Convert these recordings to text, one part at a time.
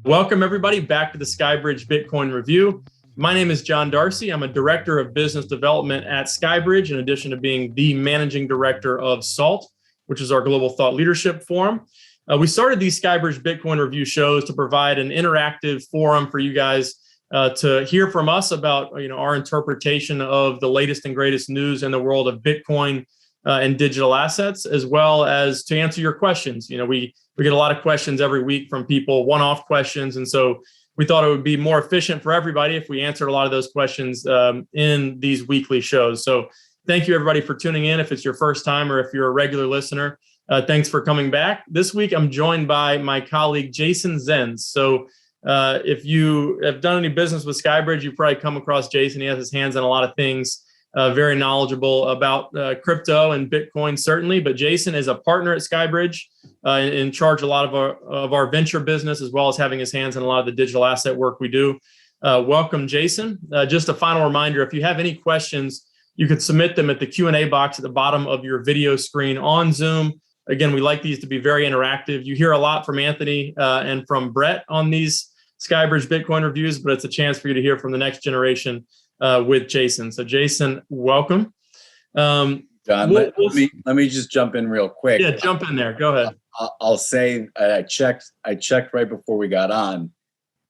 Welcome, everybody, back to the SkyBridge Bitcoin Review. My name is John Darcy. I'm a Director of Business Development at SkyBridge, in addition to being the Managing Director of SALT, which is our Global Thought Leadership Forum. We started these SkyBridge Bitcoin Review shows to provide an interactive forum for you guys to hear from us about our interpretation of the latest and greatest news in the world of Bitcoin and digital assets, as well as to answer your questions. We get a lot of questions every week from people, one-off questions. And so we thought it would be more efficient for everybody if we answered a lot of those questions in these weekly shows. So thank you, everybody, for tuning in. If it's your first time or if you're a regular listener, thanks for coming back. This week, I'm joined by my colleague, Jason Zenz. So if you have done any business with SkyBridge, you've probably come across Jason. He has his hands on a lot of things. Very knowledgeable about crypto and Bitcoin, certainly. But Jason is a partner at SkyBridge, in charge a lot of our venture business, as well as having his hands on a lot of the digital asset work we do. Welcome, Jason. Just a final reminder, if you have any questions, you could submit them at the Q&A box at the bottom of your video screen on Zoom. Again, we like these to be very interactive. You hear a lot from Anthony and from Brett on these SkyBridge Bitcoin reviews, but it's a chance for you to hear from the next generation with Jason. So Jason, welcome. John, let me just jump in real quick. Yeah, jump in there. Go ahead. I'll say I checked right before we got on.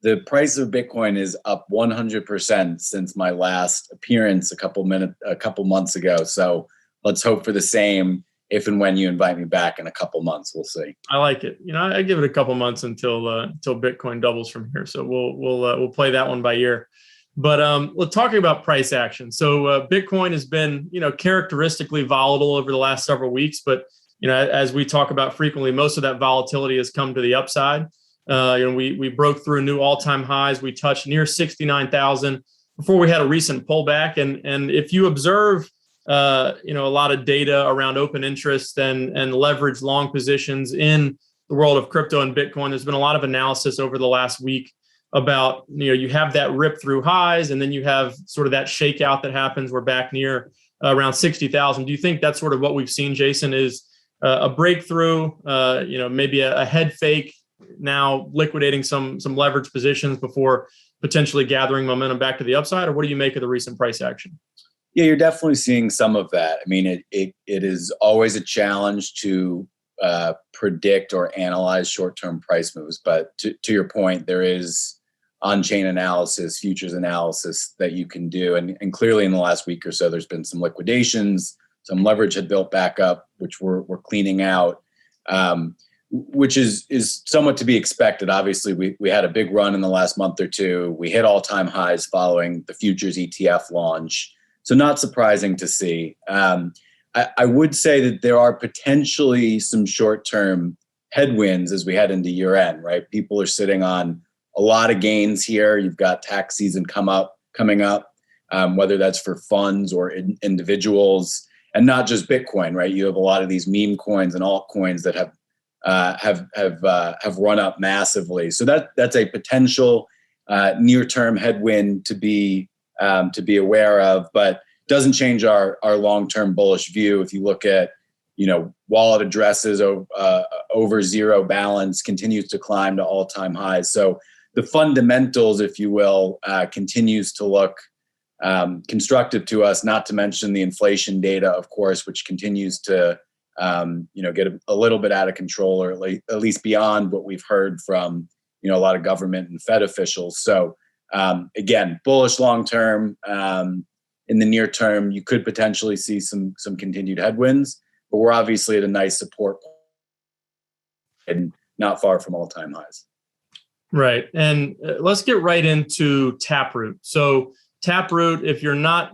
The price of Bitcoin is up 100% since my last appearance a couple months ago. So let's hope for the same if and when you invite me back in a couple months. We'll see. I like it. I give it a couple months until Bitcoin doubles from here. So we'll play that one by ear. But let's talk about price action. So Bitcoin has been, characteristically volatile over the last several weeks. But, as we talk about frequently, most of that volatility has come to the upside. We broke through new all-time highs. We touched near 69,000 before we had a recent pullback. And if you observe, a lot of data around open interest and leverage long positions in the world of crypto and Bitcoin, there's been a lot of analysis over the last week about, you have that rip through highs, and then you have sort of that shakeout that happens. We're back near around 60,000. Do you think that's sort of what we've seen, Jason, is a breakthrough, maybe a head fake, now liquidating some leverage positions before potentially gathering momentum back to the upside? Or what do you make of the recent price action? Yeah, you're definitely seeing some of that. I mean, it is always a challenge to predict or analyze short-term price moves. But to your point, there is on-chain analysis, futures analysis that you can do. And clearly in the last week or so, there's been some liquidations, some leverage had built back up, which we're cleaning out, which is somewhat to be expected. Obviously, we had a big run in the last month or two. We hit all-time highs following the futures ETF launch. So not surprising to see. I would say that there are potentially some short-term headwinds as we head into year-end, right? People are sitting on a lot of gains here. You've got tax season coming up, whether that's for funds or individuals, and not just Bitcoin, right? You have a lot of these meme coins and altcoins that have run up massively. So that's a potential near-term headwind to be aware of, but doesn't change our long-term bullish view. If you look at, wallet addresses over zero balance continues to climb to all-time highs. So the fundamentals, if you will, continues to look constructive to us, not to mention the inflation data, of course, which continues to get a little bit out of control, or at least beyond what we've heard from, a lot of government and Fed officials. So again, bullish long-term. In the near term, you could potentially see some continued headwinds, but we're obviously at a nice support and not far from all-time highs. Right. And let's get right into Taproot. So Taproot, if you're not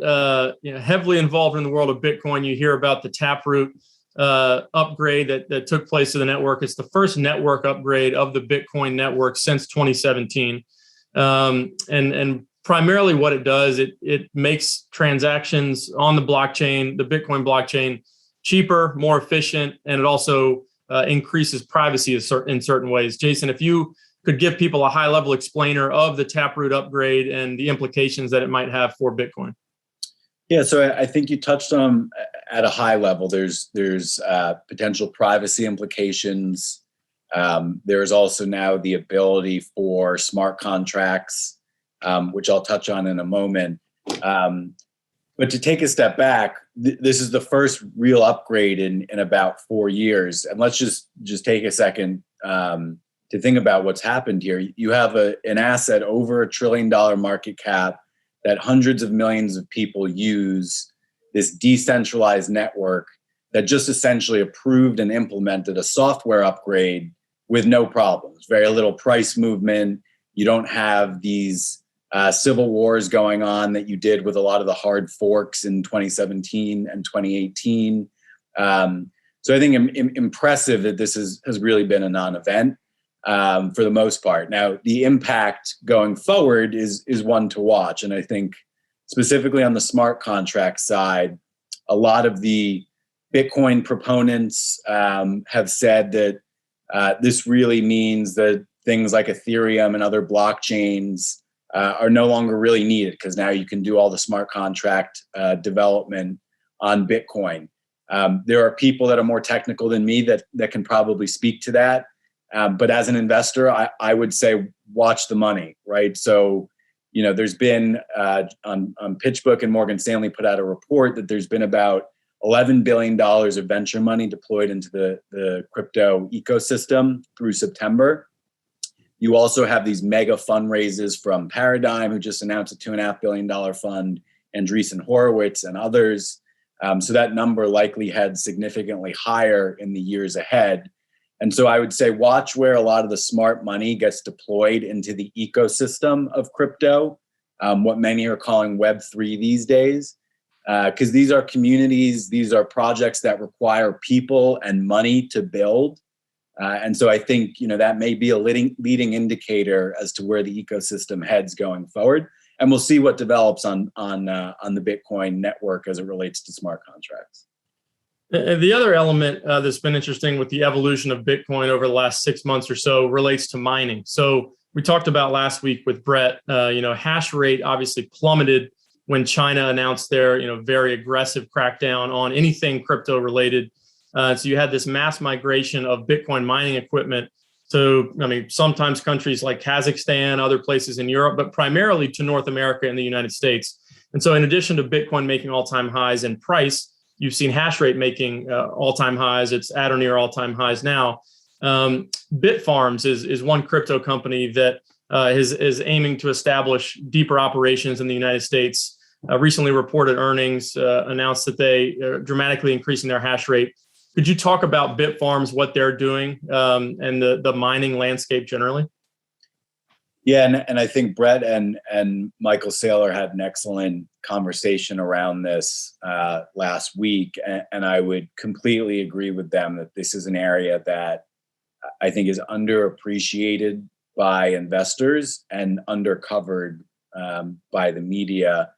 heavily involved in the world of Bitcoin, you hear about the Taproot upgrade that took place to the network. It's the first network upgrade of the Bitcoin network since 2017. And primarily what it does, it makes transactions on the blockchain, the Bitcoin blockchain, cheaper, more efficient, and it also increases privacy in certain ways. Jason, if you could give people a high-level explainer of the Taproot upgrade and the implications that it might have for Bitcoin. Yeah, so I think you touched on at a high level. There's potential privacy implications. There's also now the ability for smart contracts, which I'll touch on in a moment. But to take a step back, this is the first real upgrade in about 4 years. And let's just take a second to think about what's happened here. You have an asset over $1 trillion market cap that hundreds of millions of people use, this decentralized network that just essentially approved and implemented a software upgrade with no problems, very little price movement. You don't have these civil wars going on that you did with a lot of the hard forks in 2017 and 2018. So I think impressive that this has really been a non-event for the most part. Now, the impact going forward is one to watch. And I think specifically on the smart contract side, a lot of the Bitcoin proponents have said that this really means that things like Ethereum and other blockchains are no longer really needed, because now you can do all the smart contract development on Bitcoin. There are people that are more technical than me that can probably speak to that. But as an investor, I would say watch the money, right? So, there's been on PitchBook and Morgan Stanley put out a report that there's been about $11 billion of venture money deployed into the crypto ecosystem through September. You also have these mega fundraisers from Paradigm, who just announced a $2.5 billion fund, Andreessen Horowitz and others. So that number likely heads significantly higher in the years ahead. And so I would say watch where a lot of the smart money gets deployed into the ecosystem of crypto, what many are calling Web3 these days. Because these are communities, these are projects that require people and money to build. And so I think, that may be a leading indicator as to where the ecosystem heads going forward. And we'll see what develops on the Bitcoin network as it relates to smart contracts. The other element that's been interesting with the evolution of Bitcoin over the last 6 months or so relates to mining. So we talked about last week with Brett, hash rate obviously plummeted when China announced their, very aggressive crackdown on anything crypto related. So you had this mass migration of Bitcoin mining equipment to, sometimes countries like Kazakhstan, other places in Europe, but primarily to North America and the United States. And so in addition to Bitcoin making all-time highs in price, you've seen hash rate making all-time highs. It's at or near all-time highs now. Bitfarms is one crypto company that is aiming to establish deeper operations in the United States. Recently reported earnings, announced that they are dramatically increasing their hash rate. Could you talk about Bitfarms, what they're doing, and the mining landscape generally? Yeah, and I think Brett and Michael Saylor had an excellent conversation around this last week, and I would completely agree with them that this is an area that I think is underappreciated by investors and undercovered by the media.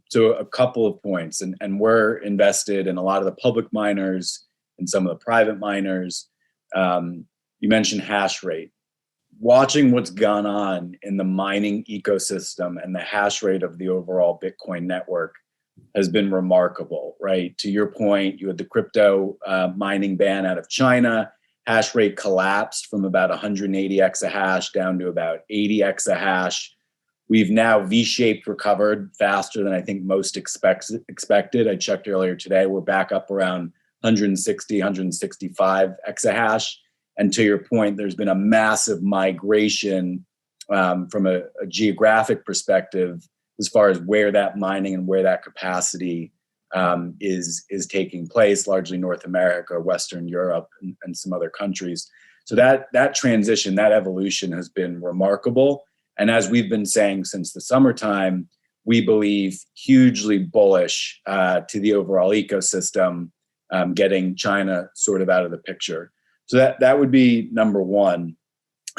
So a couple of points, and we're invested in a lot of the public miners and some of the private miners. You mentioned hash rate. Watching what's gone on in the mining ecosystem and the hash rate of the overall Bitcoin network has been remarkable, right? To your point, you had the crypto mining ban out of China. Hash rate collapsed from about 180 exahash down to about 80 exahash. We've now V-shaped recovered faster than I think most expected. I checked earlier today. We're back up around 160, 165 exahash. And to your point, there's been a massive migration from a geographic perspective as far as where that mining and where that capacity is taking place, largely North America, Western Europe, and some other countries. So that transition, that evolution has been remarkable. And as we've been saying since the summertime, we believe hugely bullish to the overall ecosystem, getting China sort of out of the picture. So that would be number one.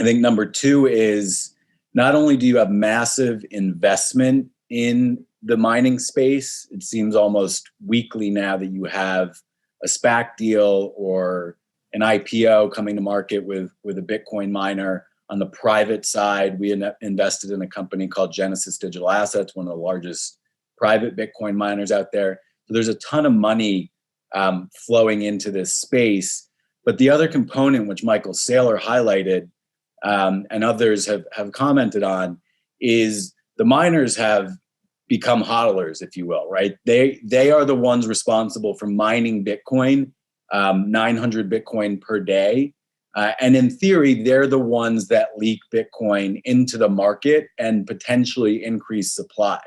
I think number two is not only do you have massive investment in the mining space, it seems almost weekly now that you have a SPAC deal or an IPO coming to market with a Bitcoin miner. On the private side, we invested in a company called Genesis Digital Assets, one of the largest private Bitcoin miners out there. So there's a ton of money flowing into this space. But the other component, which Michael Saylor highlighted, and others have commented on, is the miners have become hodlers, if you will, right? They are the ones responsible for mining Bitcoin, 900 Bitcoin per day. And in theory, they're the ones that leak Bitcoin into the market and potentially increase supply.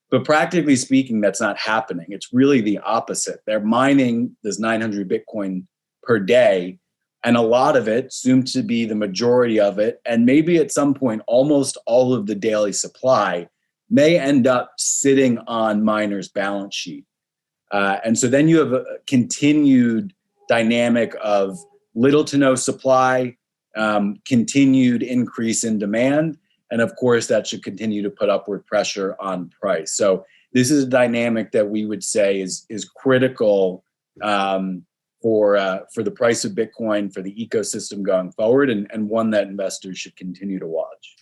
But practically speaking, that's not happening. It's really the opposite. They're mining this 900 Bitcoin per day, and a lot of it, soon to be the majority of it, and maybe at some point almost all of the daily supply, may end up sitting on miners' balance sheet. And so then you have a continued dynamic of little to no supply, continued increase in demand, and of course that should continue to put upward pressure on price. So this is a dynamic that we would say is critical for the price of Bitcoin, for the ecosystem going forward, and one that investors should continue to watch.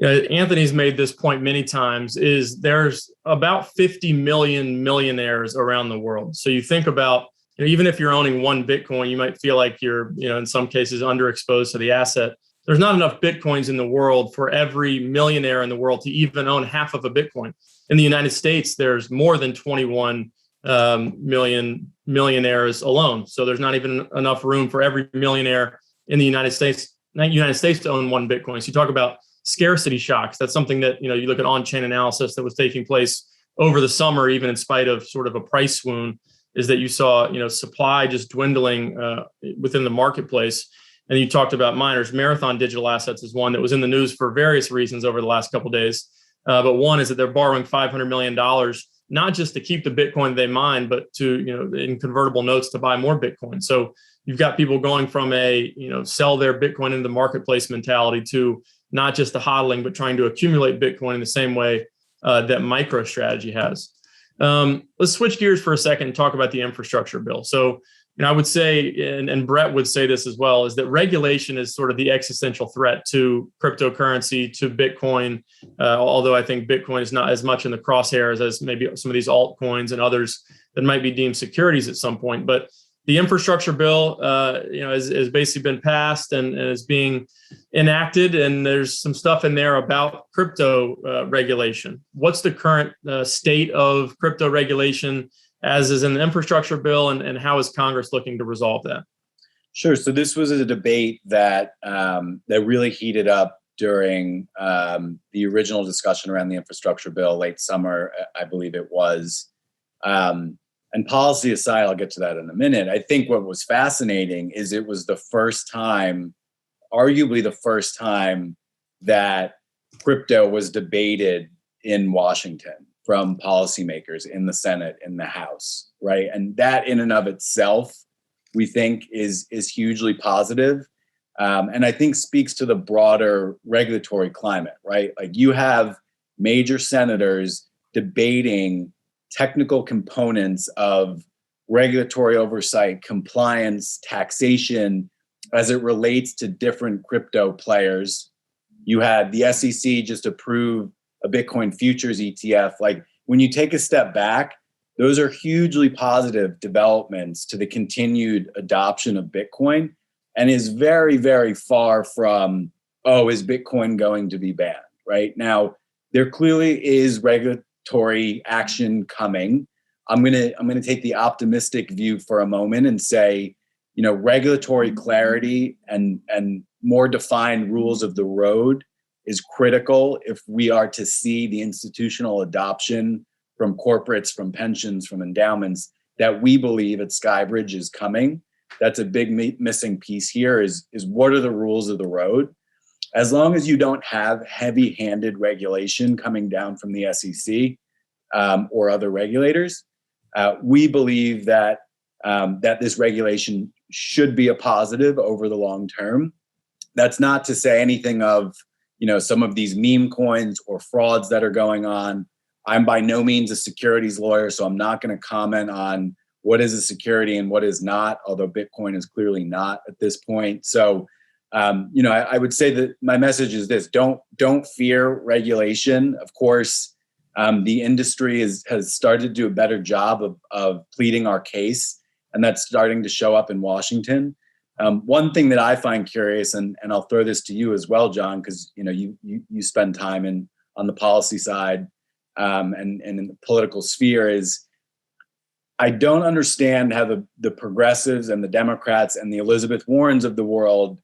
Anthony's made this point many times, is there's about 50 million millionaires around the world. So you think about, even if you're owning one Bitcoin, you might feel like you're, in some cases underexposed to the asset. There's not enough Bitcoins in the world for every millionaire in the world to even own half of a Bitcoin. In the United States, there's more than 21 million millionaires alone. So there's not even enough room for every millionaire in the United States to own one Bitcoin. So you talk about scarcity shocks. That's something that, you look at on-chain analysis that was taking place over the summer, even in spite of sort of a price swoon, is that you saw, supply just dwindling within the marketplace. And you talked about miners. Marathon Digital Assets is one that was in the news for various reasons over the last couple of days. But one is that they're borrowing $500 million, not just to keep the Bitcoin they mine, but to, in convertible notes to buy more Bitcoin. So you've got people going from a, sell their Bitcoin into the marketplace mentality to not just the hodling, but trying to accumulate Bitcoin in the same way that MicroStrategy has. Let's switch gears for a second and talk about the infrastructure bill. So, I would say, and Brett would say this as well, is that regulation is sort of the existential threat to cryptocurrency, to Bitcoin, although I think Bitcoin is not as much in the crosshairs as maybe some of these altcoins and others that might be deemed securities at some point. But the infrastructure bill, has basically been passed and is being enacted, and there's some stuff in there about crypto regulation. What's the current state of crypto regulation as is in the infrastructure bill, and how is Congress looking to resolve that? Sure. So this was a debate that that really heated up during the original discussion around the infrastructure bill, late summer, I believe it was. And policy aside, I'll get to that in a minute. I think what was fascinating is it was the first time, arguably the first time, that crypto was debated in Washington from policymakers in the Senate, in the House, right? And that in and of itself, we think is hugely positive. And I think speaks to the broader regulatory climate, right? Like you have major senators debating technical components of regulatory oversight, compliance, taxation, as it relates to different crypto players. You had the SEC just approve a Bitcoin futures ETF. Like when you take a step back, those are hugely positive developments to the continued adoption of Bitcoin, and is very, very far from, is Bitcoin going to be banned, right? Now, there clearly is regulatory action coming. I'm gonna take the optimistic view for a moment and say, regulatory clarity and more defined rules of the road is critical if we are to see the institutional adoption from corporates, from pensions, from endowments that we believe at SkyBridge is coming. That's a big missing piece here is what are the rules of the road? As long as you don't have heavy-handed regulation coming down from the SEC or other regulators, we believe that that this regulation should be a positive over the long term. That's not to say anything of some of these meme coins or frauds that are going on. I'm by no means a securities lawyer, so I'm not going to comment on what is a security and what is not, although Bitcoin is clearly not at this point. So, I would say that my message is this: don't fear regulation. Of course, the industry has started to do a better job of pleading our case, and that's starting to show up in Washington. One thing that I find curious, and I'll throw this to you as well, John, because you spend time on the policy side and in the political sphere, is I don't understand how the progressives and the Democrats and the Elizabeth Warrens of the world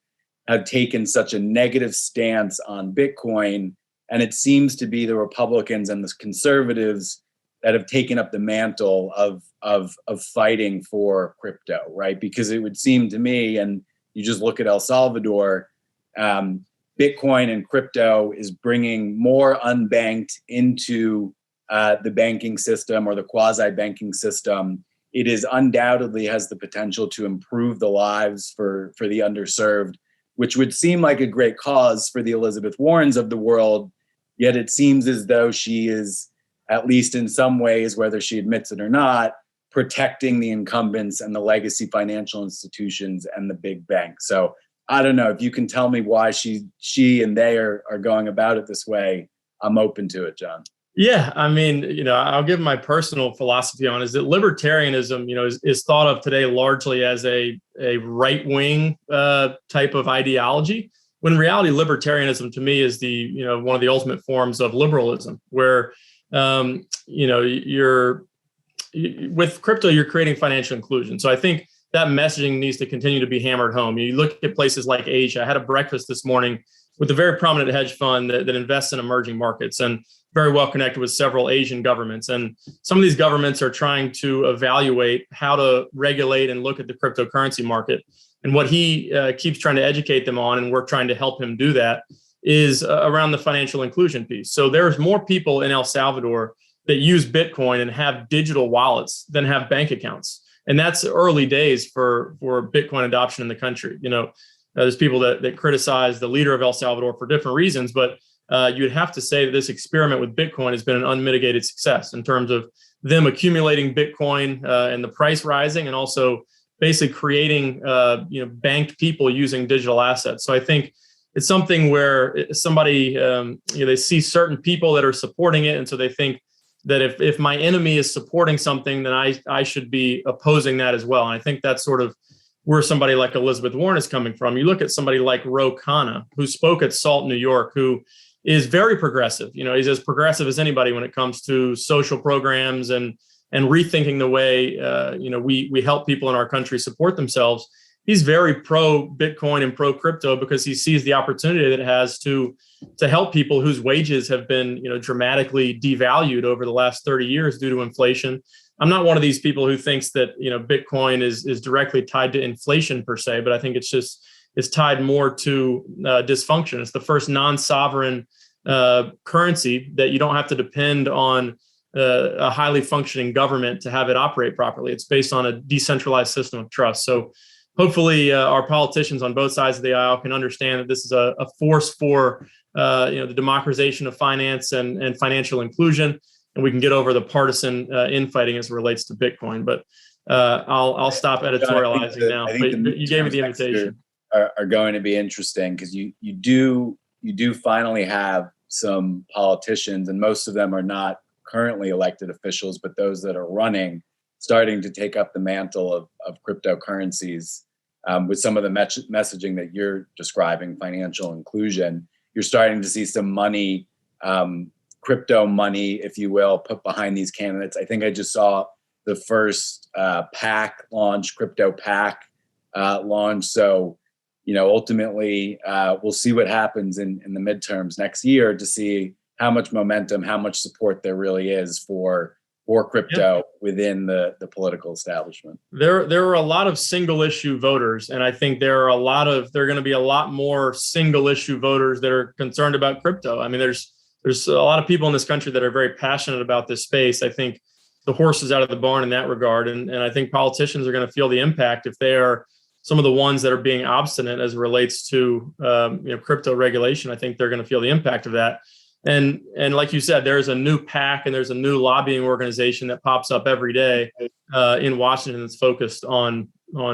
have taken such a negative stance on Bitcoin, and it seems to be the Republicans and the conservatives that have taken up the mantle of fighting for crypto, right? Because it would seem to me, and you just look at El Salvador, Bitcoin and crypto is bringing more unbanked into the banking system or the quasi-banking system. It is undoubtedly has the potential to improve the lives for the underserved, which would seem like a great cause for the Elizabeth Warrens of the world. Yet it seems as though she is, at least in some ways, whether she admits it or not, protecting the incumbents and the legacy financial institutions and the big banks. So I don't know if you can tell me why she and they are going about it this way. I'm open to it, John. Yeah, I mean, I'll give my personal philosophy on is that libertarianism, is thought of today largely as a right-wing type of ideology, when in reality, libertarianism to me is one of the ultimate forms of liberalism, where you're with crypto, you're creating financial inclusion. So I think that messaging needs to continue to be hammered home. You look at places like Asia. I had a breakfast this morning with a very prominent hedge fund that invests in emerging markets and very well connected with several Asian governments. And some of these governments are trying to evaluate how to regulate and look at the cryptocurrency market. And what he keeps trying to educate them on, and we're trying to help him do that, is around the financial inclusion piece. So there's more people in El Salvador that use Bitcoin and have digital wallets than have bank accounts. And that's early days for Bitcoin adoption in the country. There's people that criticize the leader of El Salvador for different reasons, but you'd have to say that this experiment with Bitcoin has been an unmitigated success in terms of them accumulating Bitcoin and the price rising, and also basically creating banked people using digital assets. So I think it's something where somebody they see certain people that are supporting it, and so they think that if my enemy is supporting something, then I should be opposing that as well. And I think that's sort of where somebody like Elizabeth Warren is coming from. You look at somebody like Ro Khanna, who spoke at SALT New York, who is very progressive. He's as progressive as anybody when it comes to social programs and rethinking the way we help people in our country support themselves. He's very pro Bitcoin and pro crypto because he sees the opportunity that it has to help people whose wages have been dramatically devalued over the last 30 years due to inflation. I'm not one of these people who thinks that Bitcoin is directly tied to inflation per se, but I think it's tied more to dysfunction. It's the first non-sovereign currency that you don't have to depend on a highly functioning government to have it operate properly. It's based on a decentralized system of trust. So hopefully our politicians on both sides of the aisle can understand that this is a force for the democratization of finance and financial inclusion, and we can get over the partisan infighting as it relates to Bitcoin. But I'll stop editorializing now. But you gave me the invitation. Are going to be interesting because you do finally have some politicians, and most of them are not currently elected officials, but those that are running, starting to take up the mantle of cryptocurrencies with some of the messaging that you're describing, financial inclusion. You're starting to see some money, crypto money, if you will, put behind these candidates. I think I just saw the first PAC launch, crypto PAC launch. So, ultimately, we'll see what happens in the midterms next year to see how much momentum, how much support there really is for crypto within the political establishment. There are a lot of single issue voters, and I think there are going to be a lot more single issue voters that are concerned about crypto. I mean, there's a lot of people in this country that are very passionate about this space. I think the horse is out of the barn in that regard, and I think politicians are going to feel the impact if they are some of the ones that are being obstinate as it relates to crypto regulation. I think they're going to feel the impact of that. And like you said, there's a new PAC and there's a new lobbying organization that pops up every day in Washington that's focused on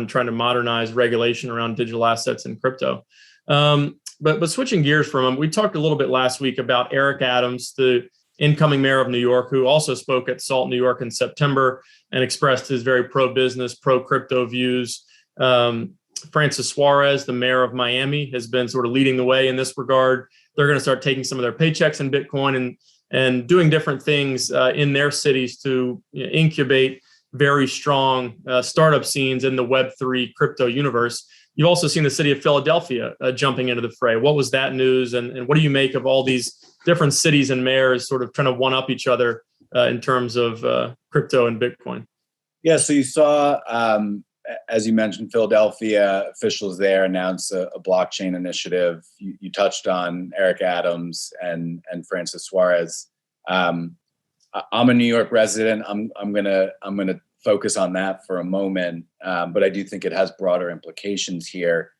trying to modernize regulation around digital assets and crypto. But switching gears from them, we talked a little bit last week about Eric Adams, the incoming mayor of New York, who also spoke at SALT New York in September and expressed his very pro-business, pro-crypto views. Francis Suarez, the mayor of Miami, has been sort of leading the way in this regard. They're going to start taking some of their paychecks in Bitcoin and doing different things in their cities to incubate very strong startup scenes in the Web3 crypto universe. You've also seen the city of Philadelphia jumping into the fray. What was that news? And what do you make of all these different cities and mayors sort of trying to one-up each other in terms of crypto and Bitcoin? Yeah, so you saw, as you mentioned, Philadelphia officials there announce a blockchain initiative. You touched on Eric Adams and Francis Suarez. I'm a New York resident. I'm gonna focus on that for a moment, but I do think it has broader implications here.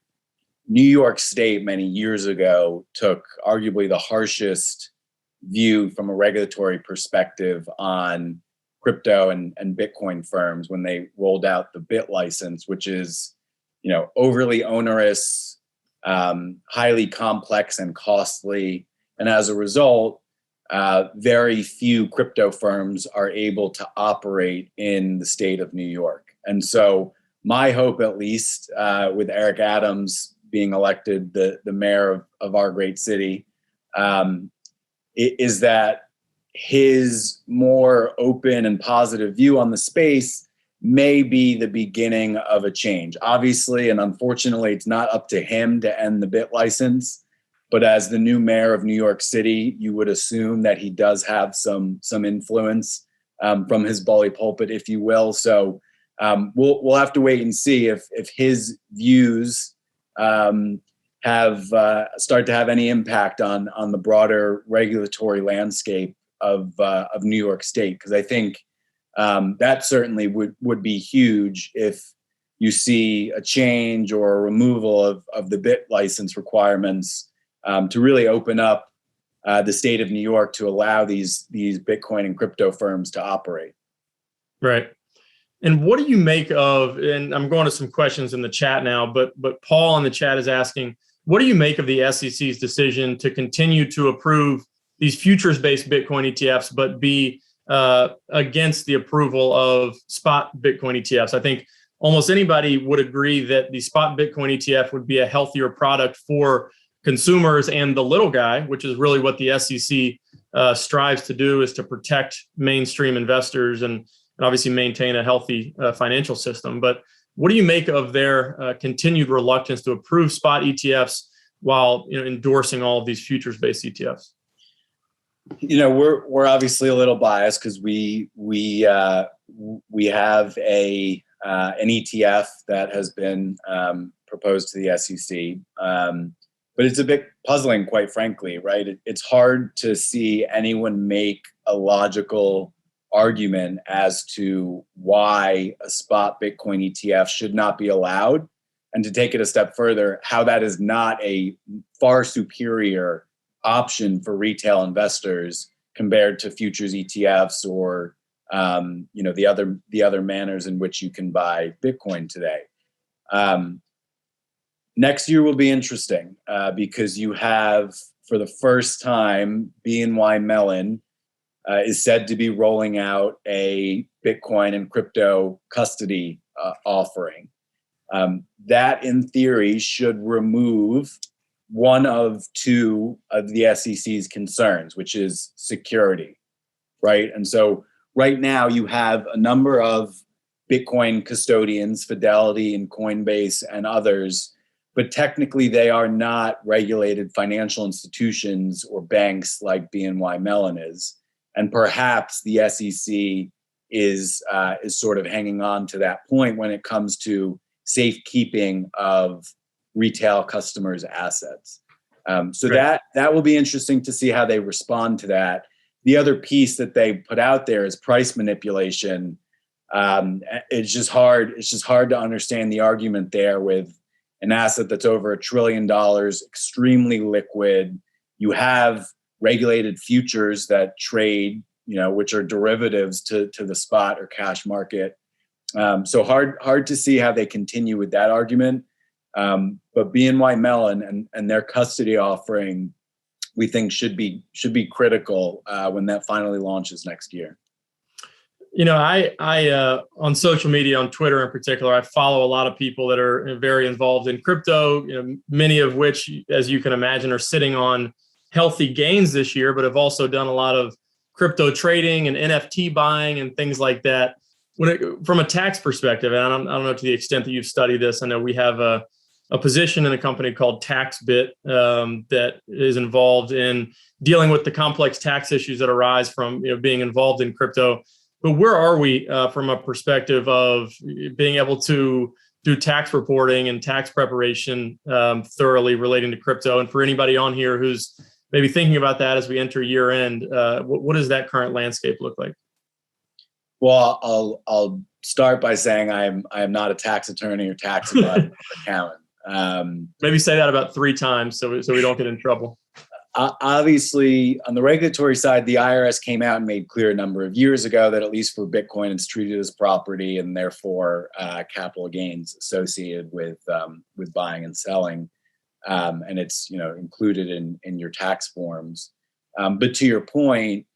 New York State many years ago took arguably the harshest view from a regulatory perspective on crypto and Bitcoin firms when they rolled out the BIT license, which is, overly onerous, highly complex and costly. And as a result, very few crypto firms are able to operate in the state of New York. And so my hope, at least with Eric Adams being elected the mayor of our great city, is that his more open and positive view on the space may be the beginning of a change. Obviously, and unfortunately, it's not up to him to end the BIT license. But as the new mayor of New York City, you would assume that he does have some influence from his bully pulpit, if you will. So we'll have to wait and see if his views have start to have any impact on the broader regulatory landscape of New York State, because I think that certainly would be huge if you see a change or a removal of the BIT license requirements to really open up the state of New York to allow these Bitcoin and crypto firms to operate. Right. And what do you make of, and I'm going to some questions in the chat now, but Paul in the chat is asking, what do you make of the SEC's decision to continue to approve these futures-based Bitcoin ETFs, but be against the approval of spot Bitcoin ETFs? I think almost anybody would agree that the spot Bitcoin ETF would be a healthier product for consumers and the little guy, which is really what the SEC strives to do, is to protect mainstream investors and obviously maintain a healthy financial system. But what do you make of their continued reluctance to approve spot ETFs while endorsing all of these futures-based ETFs? We're obviously a little biased because we have an ETF that has been proposed to the SEC. But it's a bit puzzling, quite frankly, right? It's hard to see anyone make a logical argument as to why a spot Bitcoin ETF should not be allowed. And to take it a step further, how that is not a far superior option for retail investors compared to futures ETFs or the other manners in which you can buy Bitcoin today. Next year will be interesting because you have, for the first time, BNY Mellon is said to be rolling out a Bitcoin and crypto custody offering. That, in theory, should remove one of two of the SEC's concerns, which is security, right? And so right now you have a number of Bitcoin custodians, Fidelity and Coinbase and others, but technically they are not regulated financial institutions or banks like BNY Mellon is. And perhaps the SEC is sort of hanging on to that point when it comes to safekeeping of retail customers' assets. So Right. that will be interesting to see how they respond to that. The other piece that they put out there is price manipulation. It's just hard to understand the argument there with an asset that's over $1 trillion, extremely liquid. You have regulated futures that trade, which are derivatives to the spot or cash market. So hard to see how they continue with that argument. But BNY Mellon and their custody offering, we think should be critical when that finally launches next year. I on social media, on Twitter in particular, I follow a lot of people that are very involved in crypto, many of which, as you can imagine, are sitting on healthy gains this year, but have also done a lot of crypto trading and NFT buying and things like that. From a tax perspective, and I don't know to the extent that you've studied this, I know we have a position in a company called TaxBit that is involved in dealing with the complex tax issues that arise from being involved in crypto. But where are we from a perspective of being able to do tax reporting and tax preparation thoroughly relating to crypto? And for anybody on here who's maybe thinking about that as we enter year end, what does that current landscape look like? Well, I'll start by saying I am not a tax attorney or tax advisor or accountant. Maybe say that about 3 times so we don't get in trouble. Obviously, on the regulatory side, the IRS came out and made clear a number of years ago that at least for Bitcoin, it's treated as property and therefore capital gains associated with buying and selling, and it's included in your tax forms. But to your point,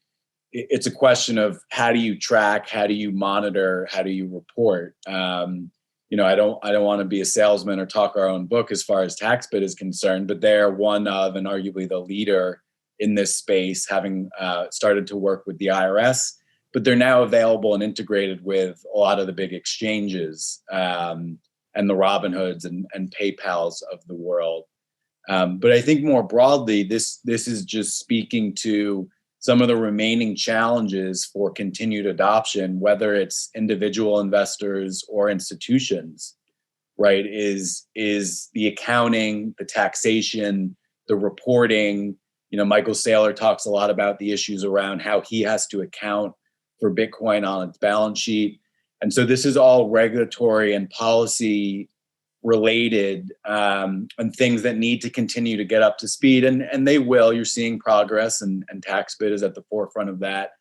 it's a question of how do you track, how do you monitor, how do you report. I don't want to be a salesman or talk our own book as far as TaxBit is concerned, but they're one of, and arguably the leader in this space, having started to work with the IRS, but they're now available and integrated with a lot of the big exchanges and the Robinhoods and PayPals of the world. But I think more broadly, this is just speaking to some of the remaining challenges for continued adoption, whether it's individual investors or institutions, right? Is the accounting, the taxation, the reporting. Michael Saylor talks a lot about the issues around how he has to account for Bitcoin on its balance sheet. And so this is all regulatory and policy related and things that need to continue to get up to speed, and they will. You're seeing progress, and TaxBit is at the forefront of that.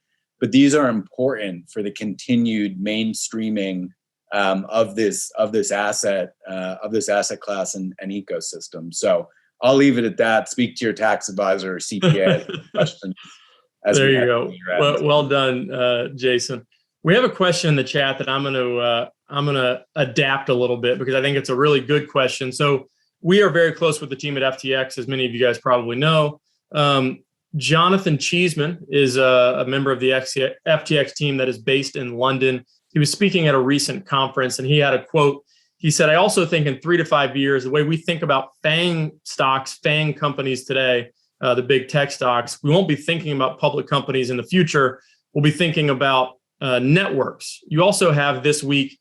But these are important for the continued mainstreaming of this asset class and ecosystem. So I'll leave it at that. Speak to your tax advisor or CPA questions. There you go. Well done, Jason. We have a question in the chat that I'm going to adapt a little bit because I think it's a really good question. So we are very close with the team at FTX, as many of you guys probably know. Jonathan Cheeseman is a member of the FTX team that is based in London. He was speaking at a recent conference, and he had a quote. He said, "I also think in 3 to 5 years, the way we think about FANG stocks, FANG companies today, the big tech stocks, we won't be thinking about public companies in the future. We'll be thinking about networks." You also have this week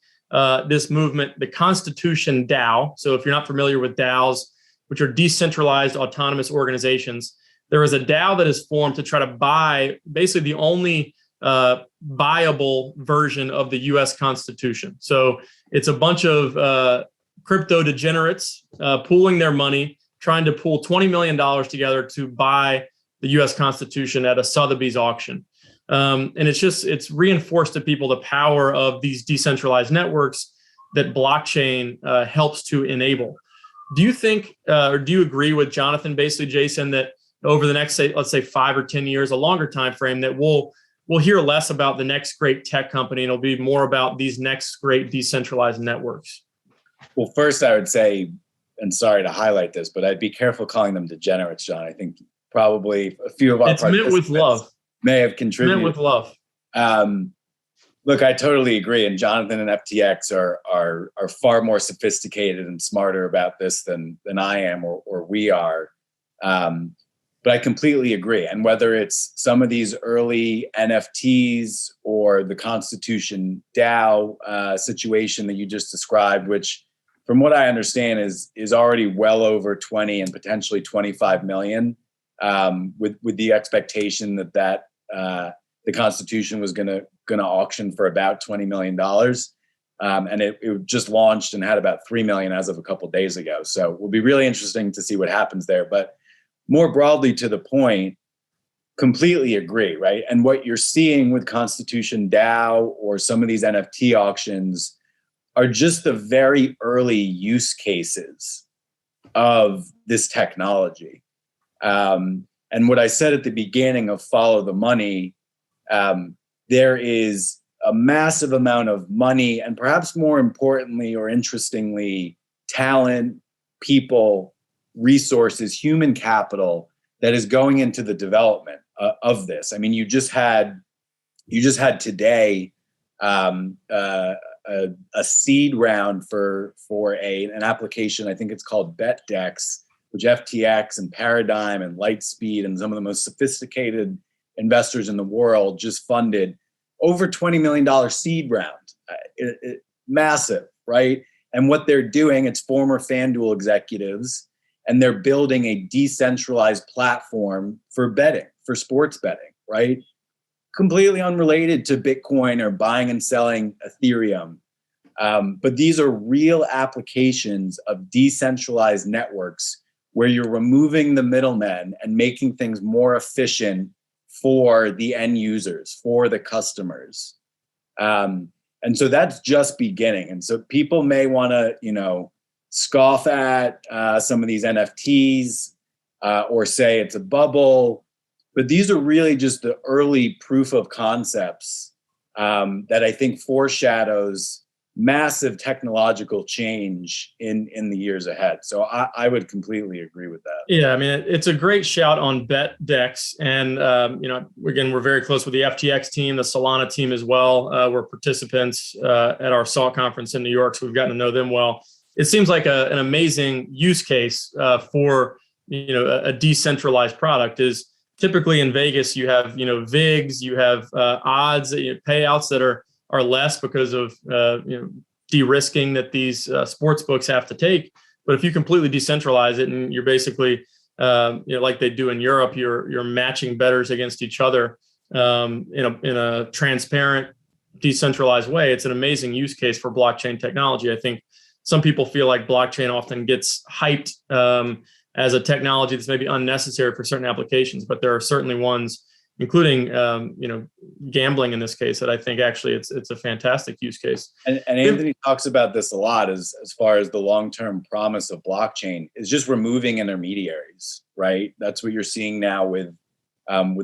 this movement, the Constitution DAO. So if you're not familiar with DAOs, which are decentralized autonomous organizations, there is a DAO that is formed to try to buy basically the only buyable version of the U.S. Constitution. So it's a bunch of crypto degenerates pooling their money, trying to pool $20 million together to buy the U.S. Constitution at a Sotheby's auction. And it's reinforced to people the power of these decentralized networks that blockchain helps to enable. Do you think, or do you agree with Jonathan, basically, Jason, that over the next, let's say 5 or 10 years, a longer time frame, that we'll hear less about the next great tech company and it'll be more about these next great decentralized networks? Well, first I would say, and sorry to highlight this, but I'd be careful calling them degenerates, John. I think probably a few of our participants meant with love. May have contributed. Meant with love. Look, I totally agree. And Jonathan and FTX are far more sophisticated and smarter about this than I am or we are. But I completely agree. And whether it's some of these early NFTs or the Constitution DAO situation that you just described, which from what I understand is already well over 20 and potentially 25 million, with the expectation that the Constitution was going to auction for about $20 million. And it just launched and had about 3 million as of a couple of days ago. So it will be really interesting to see what happens there. But more broadly to the point, completely agree, right? And what you're seeing with Constitution DAO or some of these NFT auctions are just the very early use cases of this technology. And what I said at the beginning of Follow the Money, there is a massive amount of money, and perhaps more importantly or interestingly, talent, people, resources, human capital that is going into the development of this. I mean, you just had today a seed round for an application. I think it's called BetDex, which FTX and Paradigm and Lightspeed and some of the most sophisticated investors in the world just funded over $20 million seed round. Massive, right? And what they're doing, it's former FanDuel executives, and they're building a decentralized platform for betting, for sports betting, right? Completely unrelated to Bitcoin or buying and selling Ethereum. But these are real applications of decentralized networks where you're removing the middlemen and making things more efficient for the end users, for the customers. And so that's just beginning. And so people may want to, scoff at some of these NFTs or say it's a bubble. But these are really just the early proof of concepts that I think foreshadows massive technological change in the years ahead. So I would completely agree with that. Yeah, I mean, it's a great shout on BetDex. And, again, we're very close with the FTX team, the Solana team as well. We're participants at our SALT conference in New York, so we've gotten to know them well. It seems like an amazing use case for, a decentralized product is typically in Vegas, you have, VIGs, you have odds, payouts that are less because of de-risking that these sports books have to take. But if you completely decentralize it and you're basically like they do in Europe, you're matching bettors against each other in a transparent, decentralized way. It's an amazing use case for blockchain technology. I think some people feel like blockchain often gets hyped as a technology that's maybe unnecessary for certain applications, but there are certainly ones, including gambling in this case, that I think actually it's a fantastic use case. And Anthony talks about this a lot as far as the long-term promise of blockchain is just removing intermediaries, right? That's what you're seeing now with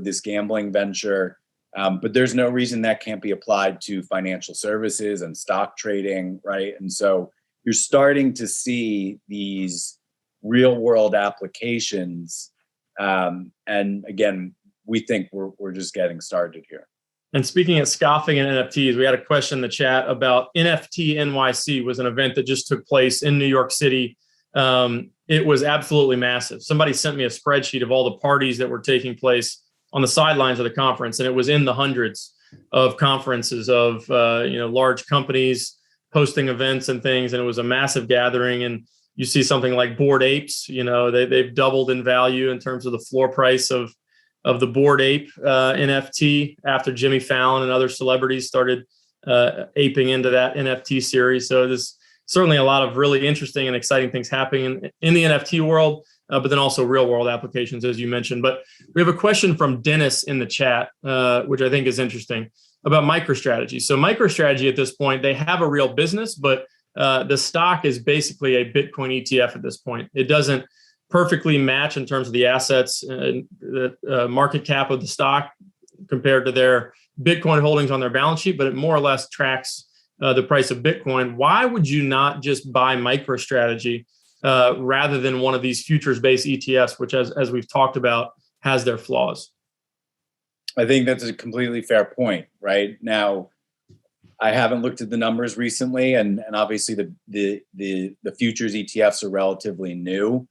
this gambling venture. But there's no reason that can't be applied to financial services and stock trading, right? And so you're starting to see these real-world applications. And again, we think we're just getting started here. And speaking of scoffing and NFTs, we had a question in the chat about NFT NYC was an event that just took place in New York City. It was absolutely massive. Somebody sent me a spreadsheet of all the parties that were taking place on the sidelines of the conference, and it was in the hundreds of conferences of large companies hosting events and things, and it was a massive gathering. And you see something like Bored Apes, they've doubled in value in terms of the floor price of the Bored Ape NFT after Jimmy Fallon and other celebrities started aping into that NFT series. So there's certainly a lot of really interesting and exciting things happening in the NFT world, but then also real world applications, as you mentioned. But we have a question from Dennis in the chat, which I think is interesting, about MicroStrategy. So MicroStrategy at this point, they have a real business, but the stock is basically a Bitcoin ETF at this point. It doesn't perfectly match in terms of the assets, the market cap of the stock compared to their Bitcoin holdings on their balance sheet, but it more or less tracks the price of Bitcoin. Why would you not just buy MicroStrategy rather than one of these futures-based ETFs, which, as we've talked about, has their flaws? I think that's a completely fair point. Right now, I haven't looked at the numbers recently, and obviously the futures ETFs are relatively new.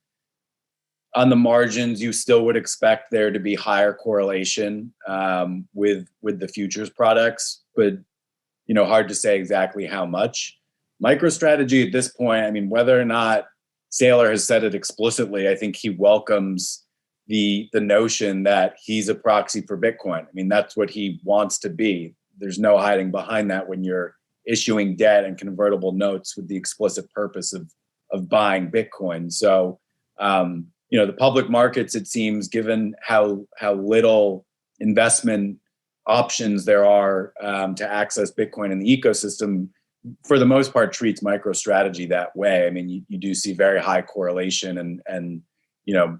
On the margins, you still would expect there to be higher correlation with the futures products, but hard to say exactly how much. MicroStrategy at this point, I mean, whether or not Saylor has said it explicitly, I think he welcomes the notion that he's a proxy for Bitcoin. I mean, that's what he wants to be. There's no hiding behind that when you're issuing debt and convertible notes with the explicit purpose of buying Bitcoin. So, the public markets, it seems, given how little investment options there are to access Bitcoin in the ecosystem, for the most part, treats MicroStrategy that way. I mean, you do see very high correlation and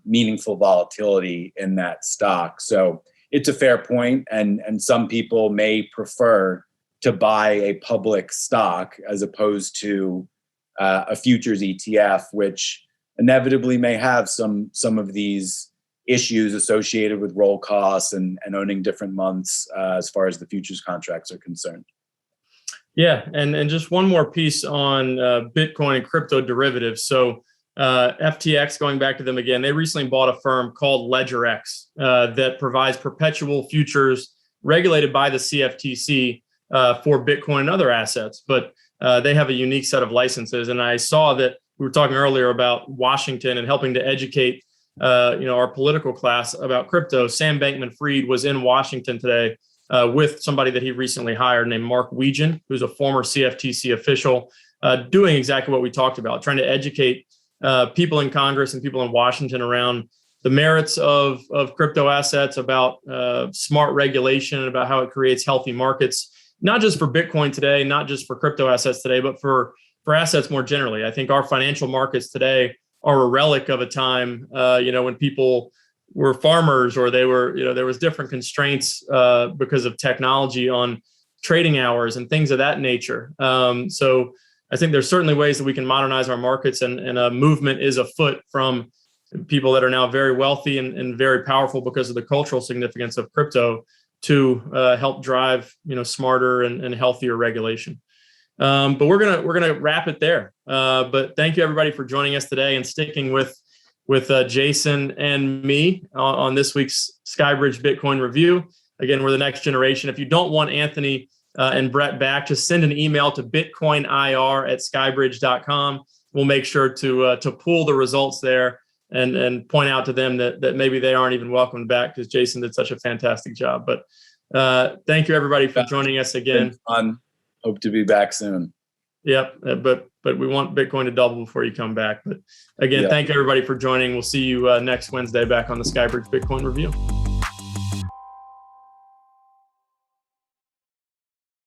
meaningful volatility in that stock. So it's a fair point, and some people may prefer buy a public stock as opposed to a futures ETF, which inevitably may have some of these issues associated with roll costs and owning different months as far as the futures contracts are concerned. Yeah, and just one more piece on Bitcoin and crypto derivatives. So FTX, going back to them again, they recently bought a firm called LedgerX that provides perpetual futures regulated by the CFTC for Bitcoin and other assets. But they have a unique set of licenses. And I saw that we were talking earlier about Washington and helping to educate our political class about crypto. Sam Bankman-Fried was in Washington today with somebody that he recently hired named Mark Wiegand, who's a former CFTC official, doing exactly what we talked about, trying to educate people in Congress and people in Washington around the merits of crypto assets, about smart regulation, about how it creates healthy markets, not just for Bitcoin today, not just for crypto assets today, but for assets more generally. I think our financial markets today are a relic of a time, when people were farmers, or they were, there was different constraints because of technology on trading hours and things of that nature. So I think there's certainly ways that we can modernize our markets, and a movement is afoot from people that are now very wealthy and very powerful because of the cultural significance of crypto to help drive, smarter and healthier regulation. But we're gonna wrap it there. But thank you everybody for joining us today and sticking with Jason and me on this week's SkyBridge Bitcoin review. Again, we're the next generation. If you don't want Anthony and Brett back, just send an email to bitcoinir@skybridge.com. We'll make sure to pull the results there and point out to them that maybe they aren't even welcomed back because Jason did such a fantastic job. But thank you everybody for joining us again. Hope to be back soon. Yep, but we want Bitcoin to double before you come back. But again, Thank you everybody for joining. We'll see you next Wednesday back on the SkyBridge Bitcoin Review.